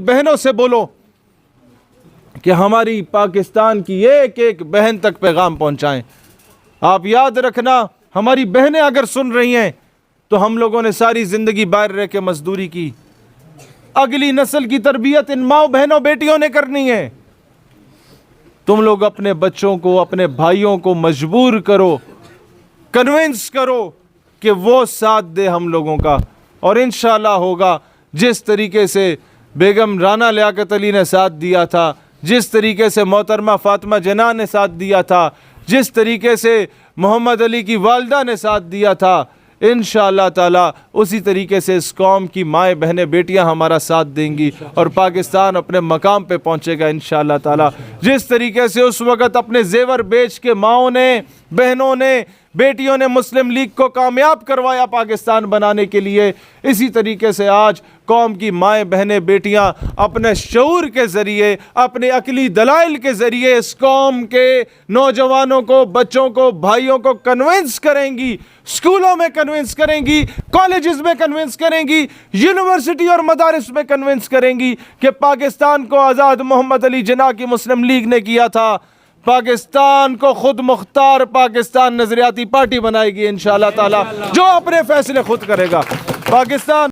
बहनों से बोलो कि हमारी पाकिस्तान की एक एक बहन तक पैगाम पहुंचाएं। आप याद रखना, हमारी बहनें अगर सुन रही हैं तो हम लोगों ने सारी ज़िंदगी बाहर रह के मजदूरी की। अगली नस्ल की तरबियत इन माओ बहनों बेटियों ने करनी है। तुम लोग अपने बच्चों को, अपने भाइयों को मजबूर करो, कन्विंस करो कि वो साथ दे हम लोगों का, और इंशाअल्लाह होगा। जिस तरीके से बेगम राना लियाकत अली ने साथ दिया था, जिस तरीके से मोहतरमा फातिमा जिन्ना ने साथ दिया था, जिस तरीके से मोहम्मद अली की वालदा ने साथ दिया था, इंशाअल्लाह ताला उसी तरीके से इस कौम की माएँ बहनें बेटियां हमारा साथ देंगी और पाकिस्तान अपने मकाम पे पहुंचेगा इंशाअल्लाह ताला। जिस तरीके से उस वक़्त अपने जेवर बेच के माओं ने, बहनों ने, बेटियों ने मुस्लिम लीग को कामयाब करवाया पाकिस्तान बनाने के लिए, इसी तरीके से आज कौम की माएँ बहनें बेटियां अपने शऊर के ज़रिए, अपने अकली दलाइल के ज़रिए इस कौम के नौजवानों को, बच्चों को, भाइयों को कन्विंस करेंगी, स्कूलों में कन्विंस करेंगी, कॉलेजेस में कन्विंस करेंगी, यूनिवर्सिटी और मदारिस में कन्विंस करेंगी कि पाकिस्तान को आज़ाद मोहम्मद अली जिन्ना की मुस्लिम लीग ने किया था। पाकिस्तान को खुद मुख्तार पाकिस्तान नजरियाती पार्टी बनाएगी इंशाअल्लाह ताला, जो अपने फैसले खुद करेगा। पाकिस्तान